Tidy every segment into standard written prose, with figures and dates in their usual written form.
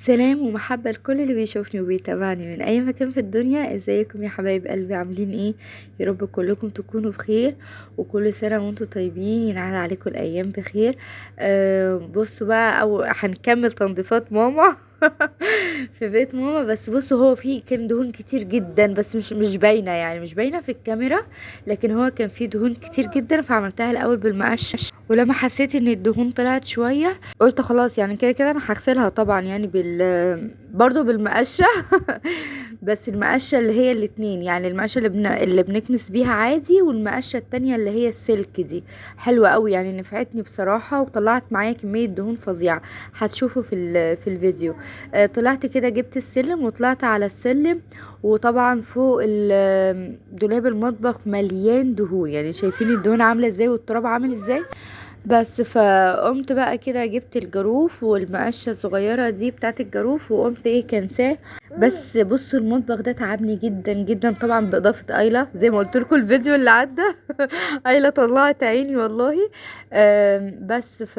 سلام ومحبة لكل اللي بيشوفني وبيتابعني من اي مكان في الدنيا. ازيكم يا حبايب قلبي؟ عاملين ايه؟ يا رب كلكم تكونوا بخير، وكل سنة وانتم طيبين، ينعاد عليكم الايام بخير. بصوا بقى، او هنكمل تنظيفات ماما في بيت ماما. بس بصوا، هو فيه كان دهون كتير جدا، بس مش باينة، يعني مش باينة في الكاميرا، لكن هو كان فيه دهون كتير جدا. فعملتها الاول بالمقش، ولما حسيت ان الدهون طلعت شوية قلت خلاص، يعني كده كده انا هغسلها طبعا، يعني برضو بالمقشة. بس المقشة اللي هي الاتنين، يعني المقشة اللي بنكنس بيها عادي، والمقشة التانية اللي هي السلك دي حلوة قوي، يعني نفعتني بصراحة، وطلعت معايا كمية دهون فظيعة. هتشوفوا في الفيديو. طلعت كده، جبت السلم وطلعت على السلم، وطبعا فوق دولاب المطبخ مليان دهون، يعني شايفين الدهون عاملة ازاي والتراب عامل ازاي. بس فقمت بقى كده، جبت الجاروف والمقشه الصغيره دي بتاعت الجاروف، وقمت ايه كنساه. بس بصوا، المطبخ ده تعبني جدا جدا، طبعا باضافه ايلا زي ما قلت لكم الفيديو اللي عدى. ايلا طلعت عيني والله. بس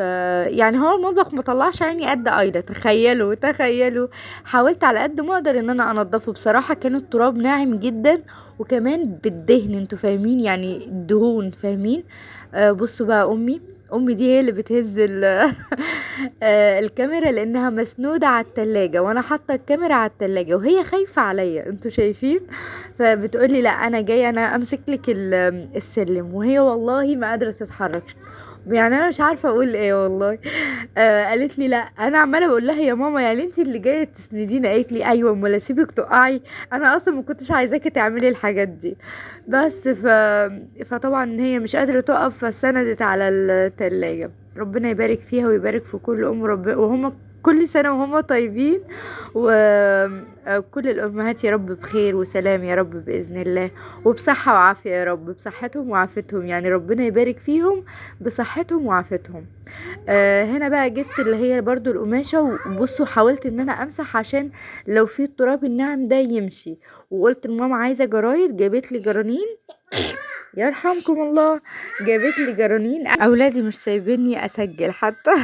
يعني هو المطبخ ما طلعش عيني قد ايلا، تخيلوا تخيلوا. حاولت على قد ما اقدر ان انا انضفه، بصراحه كان التراب ناعم جدا، وكمان بالدهن، انتوا فاهمين يعني الدهون، فاهمين. بصوا بقى، امي دي هي اللي بتهز الكاميرا، لانها مسنودة على التلاجة، وانا حاطة الكاميرا على التلاجة، وهي خايفة عليا، انتوا شايفين. فبتقولي لا، انا جاية انا امسك لك السلم، وهي والله ما قادرة تتحرك. يعني انا مش عارفه اقول ايه والله. قالت لي لا، انا عماله بقول لها يا ماما، يعني انت اللي جايه تسنديني؟ قالت لي ايوه، امال اسيبك تقعي؟ انا اصلا ما كنتش عايزاكي تعملي الحاجات دي. بس فطبعا هي مش قادره تقف، فسندت على التلاجة. ربنا يبارك فيها ويبارك في كل وهم كل سنه وهم طيبين، وكل الامهات يا رب بخير وسلام يا رب باذن الله، وبصحه وعافيه يا رب، بصحتهم وعافتهم، يعني ربنا يبارك فيهم بصحتهم وعافتهم. هنا بقى جبت اللي هي برضو القماشة، وبصوا حاولت ان انا امسح عشان لو في التراب الناعم ده يمشي. وقلت لماما عايزة جرايد، جابت لي جرانين، يرحمكم الله. جابت لي جرانين، اولادي مش سايبيني اسجل حتى.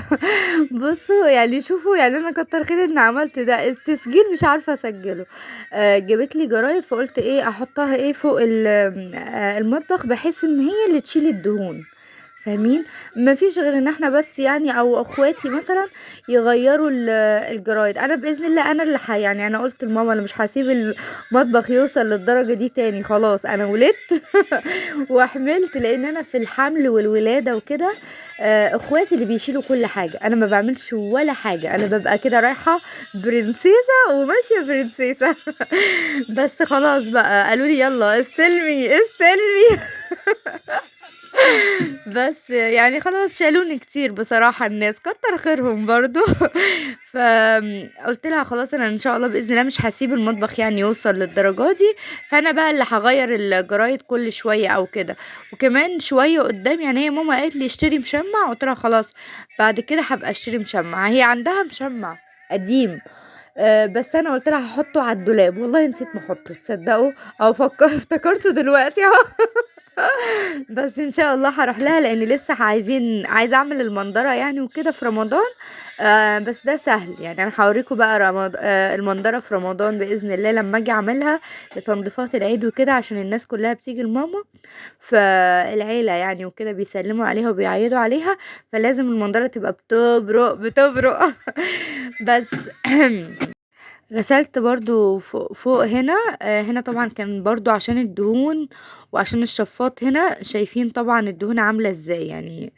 بصوا يعني، شوفوا يعني، انا كتر خير ان عملت ده، التسجيل مش عارفه اسجله. جابت لي جرايد، فقلت ايه احطها ايه فوق المطبخ، بحيث ان هي اللي تشيل الدهون، فاهمين. ما فيش غير ان احنا بس، يعني او اخواتي مثلا يغيروا الجرايد. انا باذن الله انا اللي يعني انا قلت لماما انا مش هسيب المطبخ يوصل للدرجه دي تاني، خلاص انا ولدت. وحملت، لان انا في الحمل والولاده وكده اخواتي اللي بيشيلوا كل حاجه، انا ما بعملش ولا حاجه، انا ببقى كده رايحه برنسيسه وماشيه برنسيسه. بس خلاص بقى، قالوا لي يلا استلمي استلمي. بس يعني خلاص، شالوني كتير بصراحة، الناس كتر خيرهم برضو. فقلت لها خلاص، انا ان شاء الله باذن الله مش هسيب المطبخ يعني يوصل للدرجة دي، فانا بقى اللي هغير الجرايد كل شوية او كده. وكمان شوية قدام، يعني هي ماما قالت لي اشتري مشمع، قلت لها خلاص بعد كده هبقى اشتري مشمع، هي عندها مشمع قديم. بس انا قلت لها هحطه على الدولاب، والله نسيت ما احطه، تصدقوا؟ او افتكرته دلوقتي اهو. بس ان شاء الله هروح لها، لان لسه عايزه اعمل المنظره يعني وكده في رمضان. بس ده سهل، يعني انا هوريكم بقى المنظره في رمضان باذن الله لما اجي اعملها لتنظيفات العيد وكده، عشان الناس كلها بتيجي لماما، فالعيله يعني وكده بيسلموا عليها وبيعيدوا عليها، فلازم المنظره تبقى بتبرق بتبرق. بس غسلت برضو فوق هنا. هنا طبعا كان برضو عشان الدهون، وعشان الشفاط هنا، شايفين طبعا الدهون عاملة ازاي، يعني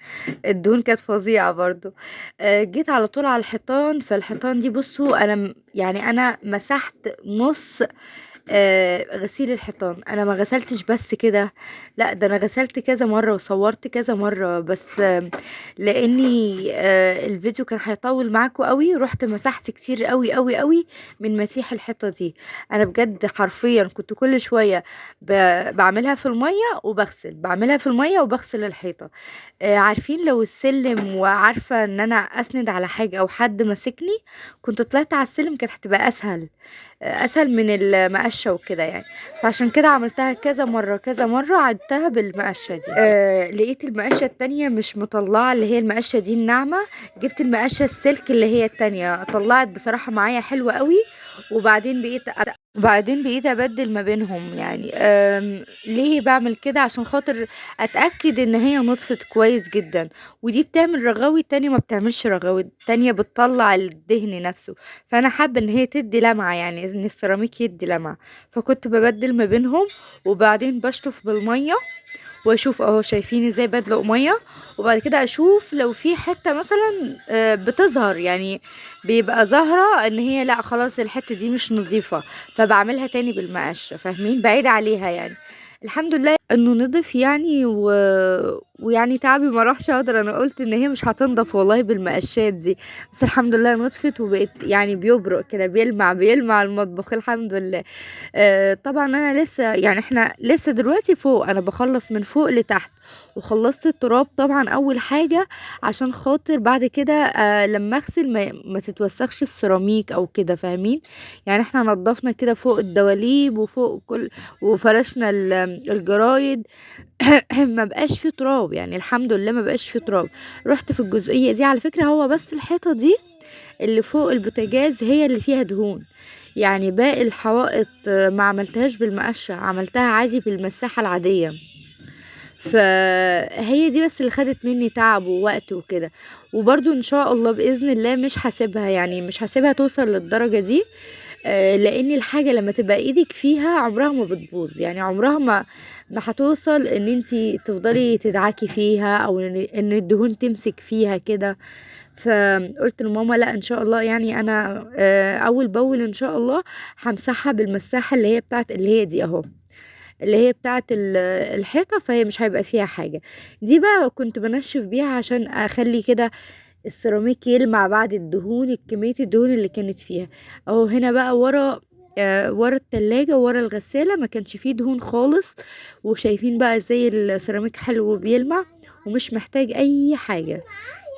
الدهون كانت فظيعة برضو. جيت على طول على الحيطان، فالحيطان دي بصوا، انا يعني انا مسحت نص غسيل الحيطان. انا ما غسلتش بس كده، لا ده انا غسلت كذا مرة وصورت كذا مرة، بس لاني الفيديو كان هيطول معاكم قوي، رحت مسحت كتير قوي قوي قوي من مسيح الحيطة دي. انا بجد حرفيا كنت كل شوية بعملها في المية وبغسل، بعملها في المية وبغسل الحيطة. عارفين لو السلم، وعارفة ان انا اسند على حاجة او حد ماسكني، كنت طلعت على السلم، كانت هتبقى اسهل، اسهل من المقاش المقشه وكده يعني. فعشان كده عملتها كذا مره كذا مره، عدتها بالمقشه دي. لقيت المقشه التانية مش مطلعه اللي هي المقشه دي الناعمه، جبت المقشه السلك اللي هي التانية، طلعت بصراحه معايا حلوه قوي. وبعدين بقيت ابدل ما بينهم يعني. ليه بعمل كده؟ عشان خاطر اتاكد ان هي نطفت كويس جدا. ودي بتعمل رغاوي، التانية ما بتعملش رغاوي، التانية بتطلع الدهن نفسه. فانا حابه ان هي تدي لمعه، يعني ان السيراميك يدي لمعه. فكنت ببدل ما بينهم، وبعدين بشطف بالميه، واشوف اهو شايفين ازاي بدلق ميه. وبعد كده اشوف لو في حته مثلا بتظهر يعني، بيبقى ظاهره ان هي لا خلاص الحته دي مش نظيفه، فبعملها تاني بالمقشه، فاهمين؟ بعيد عليها يعني. الحمد لله انه نضف يعني ويعني تعبي ما راحش اقدر. انا قلت ان هي مش هتنضف والله بالمقشات دي، بس الحمد لله نطفت وبقت يعني بيبرق كده، بيلمع المطبخ الحمد لله. طبعا انا لسه يعني احنا لسه دلوقتي فوق، انا بخلص من فوق لتحت، وخلصت التراب طبعا اول حاجة، عشان خاطر بعد كده لما اغسل ما تتوسخش السيراميك او كده، فاهمين؟ يعني احنا نضفنا كده فوق الدواليب وفوق كل، وفرشنا الجرايد. ما بقاش في تراب يعني، الحمد لله ما بقاش في تراب. رحت في الجزئية دي على فكرة، هو بس الحيطة دي اللي فوق البوتاجاز هي اللي فيها دهون، يعني باقي الحوائط ما عملتهاش بالمقشة، عملتها عادي بالمساحة العادية. فهي دي بس اللي خدت مني تعب ووقت وكده. وبرضو ان شاء الله باذن الله مش هسيبها، يعني مش هسيبها توصل للدرجة دي. لان الحاجة لما تبقى ايدك فيها عمرها ما بتبوظ، يعني عمرها ما هتوصل ان انتي تفضلي تدعكي فيها، او ان الدهون تمسك فيها كده. فقلت لماما لا ان شاء الله، يعني انا اول باول ان شاء الله همسحها بالمساحة اللي هي بتاعت اللي هي دي اهو، اللي هي بتاعت الحيطة، فهي مش هيبقى فيها حاجة. دي بقى كنت بنشف بيها عشان اخلي كده السيراميك يلمع بعد الدهون، كمية الدهون اللي كانت فيها. اهو هنا بقى ورا، ورا التلاجة ورا الغسالة ما كانش فيه دهون خالص. وشايفين بقى ازاي السيراميك حلو وبيلمع، ومش محتاج اي حاجة،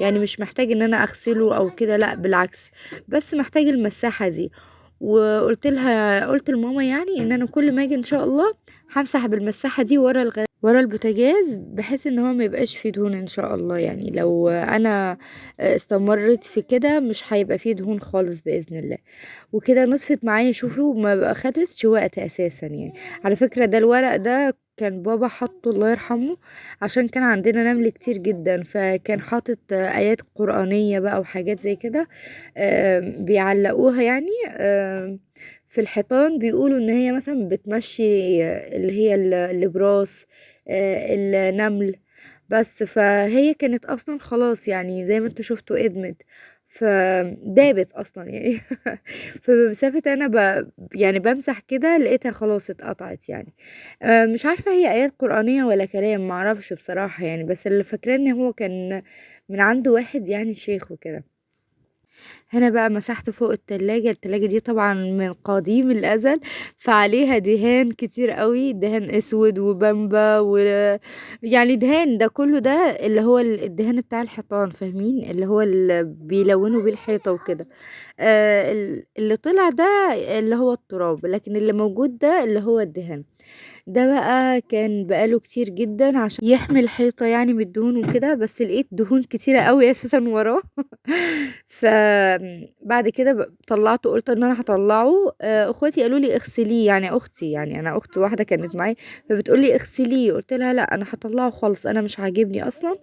يعني مش محتاج ان انا اغسله او كده، لا بالعكس، بس محتاج المساحة دي. قلت لماما يعني ان انا كل ما اجي ان شاء الله همسح بالمساحة دي ورا البوتاجاز، بحيث ان هو ما يبقاش فيه دهون ان شاء الله. يعني لو انا استمرت في كده مش هيبقى فيه دهون خالص باذن الله. وكده نصفت معايا، شوفوا ما بقى خدتش وقت اساسا يعني. على فكرة ده الورق ده كان بابا حطه الله يرحمه، عشان كان عندنا نمل كتير جدا، فكان حاطط ايات قرآنية بقى وحاجات زي كده، بيعلقوها يعني في الحيطان، بيقولوا ان هي مثلا بتمشي اللي هي البراس، النمل. بس فهي كانت اصلا خلاص يعني زي ما انتوا شفتوا ادمت، فدابت اصلا يعني. فبمسافة انا يعني بمسح كده لقيتها خلاص اتقطعت يعني. مش عارفة هي ايات قرآنية ولا كلام، معرفش بصراحة يعني، بس اللي فاكراه ان هو كان من عنده واحد يعني شيخ وكده. هنا بقى مسحت فوق التلاجة دي طبعا من قديم الأزل، فعليها دهان كتير قوي، دهان اسود وبامبا يعني دهان، ده كله ده اللي هو الدهان بتاع الحيطان، فاهمين؟ اللي هو اللي بيلونوا بيه الحيطة وكده. اللي طلع ده اللي هو التراب، لكن اللي موجود ده اللي هو الدهان. ده بقى كان بقاله كتير جدا عشان يحمي الحيطة يعني من الدهون وكده، بس لقيت دهون كتيرة قوي اساسا وراه. فبعد كده طلعته، قلت ان انا هطلعه. اخواتي قالوا لي اغسليه، يعني اختي، يعني انا اخت واحدة كانت معايا، فبتقول لي اغسليه، قلت لها لا انا هطلعه خالص، انا مش عاجبني اصلا،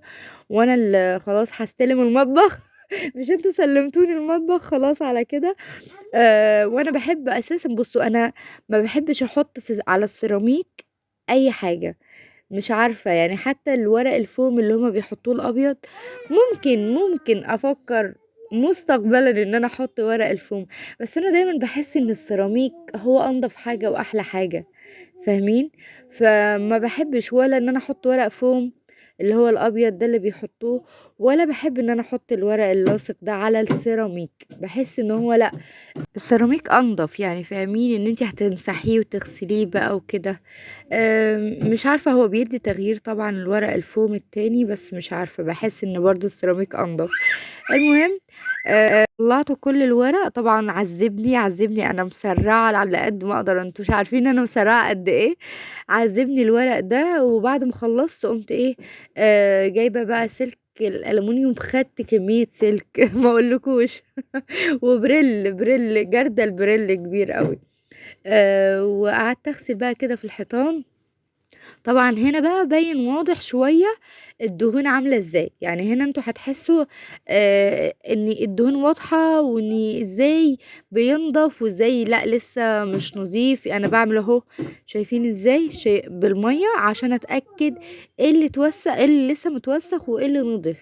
وانا اللي خلاص هستلم المطبخ. مش انتوا سلمتوني المطبخ خلاص على كده. وانا بحب اساسا، بصوا انا ما بحبش احط على السيراميك اي حاجة، مش عارفة يعني، حتى الورق الفوم اللي هما بيحطوه الابيض، ممكن افكر مستقبلا ان انا احط ورق الفوم، بس انا دايما بحس ان السيراميك هو انضف حاجة واحلى حاجة، فاهمين؟ فما بحبش ولا ان انا احط ورق فوم اللي هو الابيض ده اللي بيحطوه، ولا بحب ان انا احط الورق اللاصق ده على السيراميك، بحس ان هو لا، السيراميك انضف يعني، فاهمين؟ ان انتي هتمسحيه وتغسليه بقى وكده. مش عارفة، هو بيدي تغيير طبعا الورق الفوم التاني، بس مش عارفة، بحس ان برضو السيراميك انضف. المهم طلعت كل الورق طبعا، عذبني انا مسرعه على قد ما اقدر، انتوا مش عارفين انا مسرعه قد ايه. عذبني الورق ده، وبعد ما خلصت قمت ايه، جايبه بقى سلك الالومنيوم، خدت كميه سلك ما اقولكوش بريل جردل بريل كبير قوي. وقعدت اغسل بقى كده في الحيطان. طبعًا هنا بقى باين واضح شوية الدهون عاملة إزاي، يعني هنا أنتم هتحسّوا إن الدهون واضحة، وإن إزاي بينضف وإزاي لأ لسه مش نضيف. أنا باعمل أهو، شايفين إزاي بالمَيّة عشان أتأكد إيه اللي إيه اللي لسه متوسّخ وإيه اللي نضِف،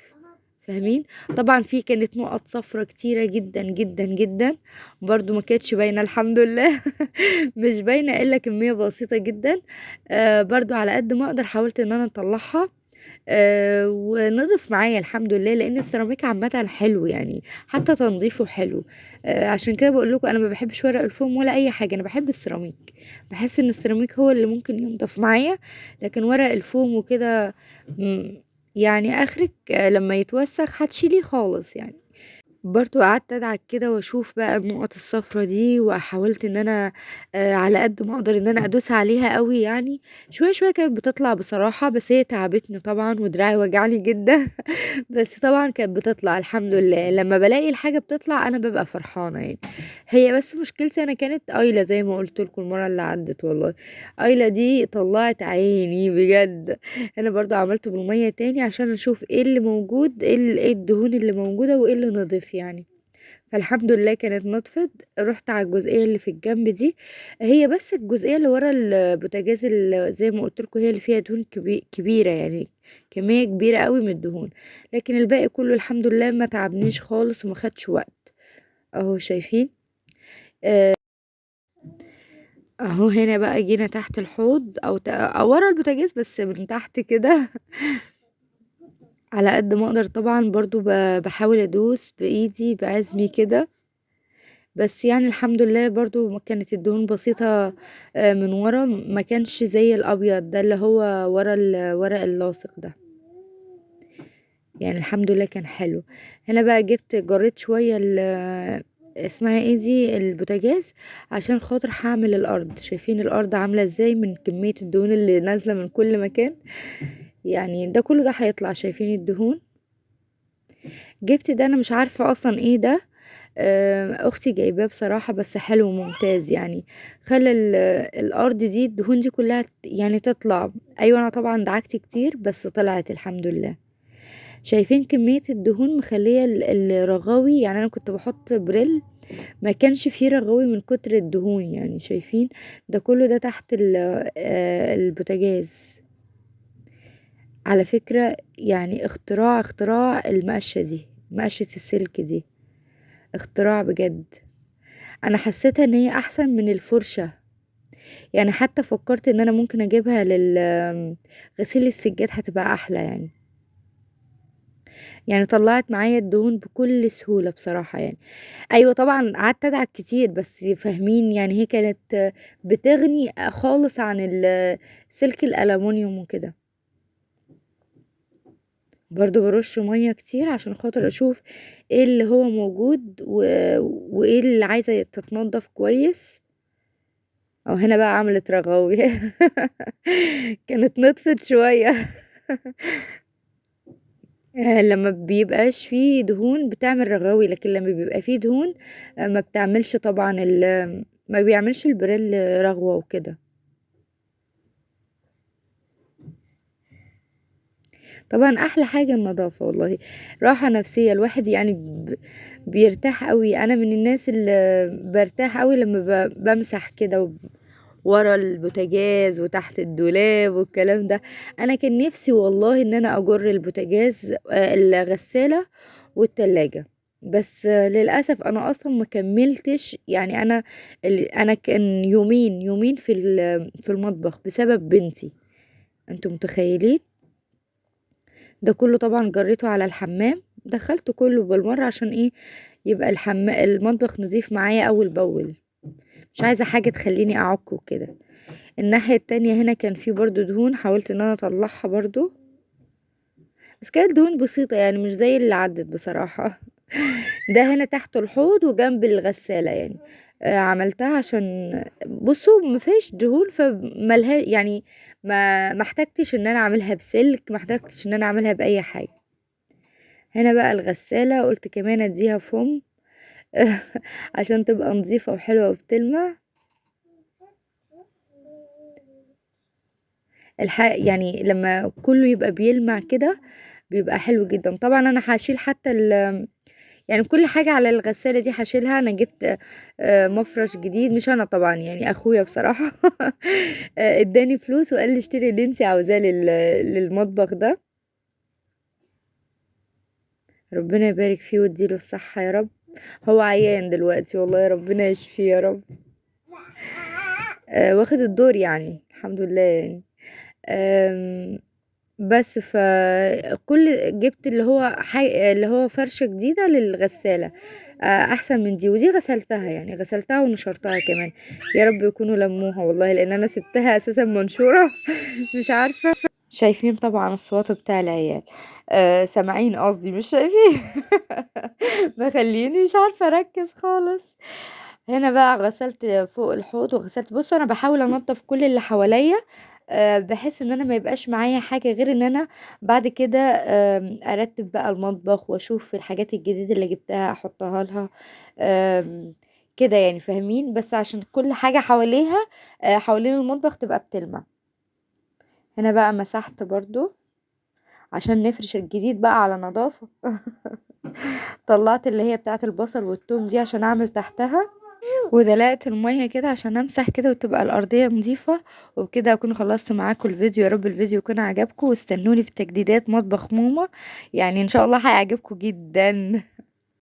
فاهمين؟ طبعًا في كانت نُقط صفرا كتيرة جدًا، جدًا، جدًا، برضه ما كانتش باينة الحمد لله مش باينة إلا كمية بسيطة جدًا. برضه على قد ما أقدر حاولت إن أنا أطلّعها، ونضِف معايا الحمد لله، لإن السيراميك عامةً حلو يعني، حتى تنضيفه حلو. عشان كده باقول لكم أنا ما باحبش ورق الفوم ولا أي حاجة، أنا باحب السيراميك، باحس إن السيراميك هو اللي ممكن ينضف معايا، لكن ورق الفوم وكده يعني آخرِك لمّا يتوسخ هتشيليه خالص يعني. برضه قعدت أدعك كده وأشوف بقى النقط الصفرا دي، وحاولت إن أنا على قد ما أقدر إن أنا أدوس عليها أوي يعني، شوية، شوية كانت بتطلع بصراحة، بس هي تعبتني طبعًا ودراعي وجعني جدًا بس طبعًا كانت بتطلع الحمد لله، لمّا بالاقي الحاجة بتطلع أنا بابقى فرحانة يعني. هي بس مشكلتي أنا كانت أيلة زي ما قُلت لكم المرّة اللي عدِّت والله، أيلة دي طلّعت عيني بجد. أنا برضه عملته بالمَيّة تاني عشان أشوف إيه اللي موجود، إيه الدهون اللي موجودة وإيه اللي نضِف يعني. فالحمد لله كانت نطفت. رُحت على الجزئية اللي في الجنب دي، هي بس الجزئية اللي ورا البوتاجاز زي ما قُلت لكم هي اللي فيها دهون كبيرة يعني، كمية كبيرة أوي من الدهون، لكن الباقي كلّه الحمد لله ما تعبنيش خالص وما خدش وقت. أهو شايفين؟ آآ أهو هنا بقى جينا تحت الحوض أو ورا البوتاجاز بس من تحت كده على قد ما أقدر طبعًا برضه باحاول أدوس بإيدي بعزمي كده. بس يعني الحمد لله برضه كانت الدهون بسيطة من ورا، ما كانش زي الأبيض ده اللي هو ورا الورق اللاصق ده، يعني الحمد لله كان حلو. هنا بقى جريت شوية اسمها إيه دي، البوتاجاز، عشان خاطر هاعمل الأرض. شايفين الأرض عاملة إزاي من كمية الدهون اللي نازلة من كل مكان، يعني ده كله ده هيطلع. شايفين الدهون؟ جبت ده أنا مش عارفة أصلًا إيه ده، أختي جايباه بصراحة بس حلو ممتاز يعني، خلّى الأرض دي الدهون دي كلّها يعني تطلع. أيوه أنا طبعًا دعكت كتير بس طلعت الحمد لله. شايفين كمية الدهون مخلّية الرغاوي، يعني أنا كنت باحط بريل ما كانش فيه رغاوي من كتر الدهون يعني. شايفين؟ ده كلّه ده تحت البوتاجاز. على فكرة يعني اختراع المقشة دي، مقشة السلك دي، اختراع بجد. أنا حسيتها إن هي أحسن من الفرشة، يعني حتى فكرت إن أنا ممكن أجيبها غسيل السجاد هتبقى أحلى يعني. يعني طلّعت معايا الدهون بكل سهولة بصراحة يعني. أيوه طبعًا قعدت أدعك كتير بس فاهمين، يعني هي كانت بتغني خالص عن سلك الألمونيوم وكده. برضه بارُش مَيّة كتير عشان خاطر أشوف إيه اللي هو موجود وإيه اللي عايزة تتنضف كويس. هنا بقى عملت رغاوي كانت نطفت شوية لمّا بيبقاش في دهون بتعمل رغاوي، لكن لمّا بيبقى في دهون ما بتعملش طبعًا ما بيعملش البريل رغوة وكده. طبعًا أحلى حاجة النضافة والله، راحة نفسية، الواحد يعني بيرتاح أوي. أنا من الناس اللي بارتاح أوي لمّا بامسح كده ورا البوتاجاز وتحت الدولاب والكلام ده. أنا كان نفسي والله إن أنا أجُر البوتاجاز الغسالة والتلاجة، بس للأسف أنا أصلًا ما كمّلتش، يعني أنا كان يومين في المطبخ بسبب بنتي، أنتم متخيّلين؟ ده كله طبعًا جريته على الحمام، دخّلته كله بالمرّة عشان إيه، يبقى المطبخ نضيف معايا أول بأول، مش عايزة حاجة تخلّيني أعُك وكده. الناحية التانية هنا كان في برضه دهون، حاولت إن أنا أطلّعها برضه، بس كانت دهون بسيطة يعني مش زي اللي عدِّت بصراحة. ده هنا تحت الحوض وجنب الغسالة يعني. عملتها عشان بصوا مفيش دهون فملها يعني، ما احتجتش ان انا اعملها بسلك، ما احتجتش ان انا اعملها باي حاجة. هنا بقى الغسالة قلت كمان اديها فم عشان تبقى نظيفة وحلوة وبتلمع. يعني لما كله يبقى بيلمع كده بيبقى حلو جدا. طبعا انا هشيل حتى يعني كل حاجة على الغسالة دي هشيلها. انا جبت مفرش جديد، مش انا طبعا يعني اخويا بصراحة اداني فلوس وقال لي اشتري اللي انتي عاوزاه للمطبخ ده. ربنا يبارك فيه ويديله الصحة يا رب. هو عيان دلوقتي والله، يا ربنا يشفيه يا رب. واخد الدور يعني الحمد لله يعني. آمم، بس كل جبت اللي هو فرشة جديدة للغسالة أحسن من دي، ودي غسلتها يعني غسلتها ونشرتها كمان. يا رب يكونوا لموها والله، لأن أنا سبتها أساسًا منشورة مش عارفة. شايفين طبعًا الصوت بتاع العيال، سامعين قصدي مش شايفين. مخلّيني مش عارفة أركّز خالص. هنا بقى غسلت فوق الحوض وغسلت. بُصّوا أنا باحاول أنضّف كل اللي حواليّا، بحيث إن أنا ما يبقاش معايا حاجة غير إن أنا بعد كده أرتّب بقى المطبخ وأشوف الحاجات الجديدة اللي جبتها أحطها لها. كده يعني فاهمين؟ بس عشان كل حاجة حواليها حوالين المطبخ تبقى بتلمع. هنا بقى مسحت برضه عشان نفرش الجديد بقى على نضافة. طلّعت اللي هي بتاعة البصل والتوم دي عشان أعمل تحتها، ودلقت المَيّة كده عشان أمسح كده وتبقى الأرضية نضيفة. وبكده أكون خلّصت معاكم الفيديو. يا رب الفيديو يكون عجبكم، واستنوني في تجديدات مطبخ ماما، يعني إن شاء الله هيعجبكم جدًا.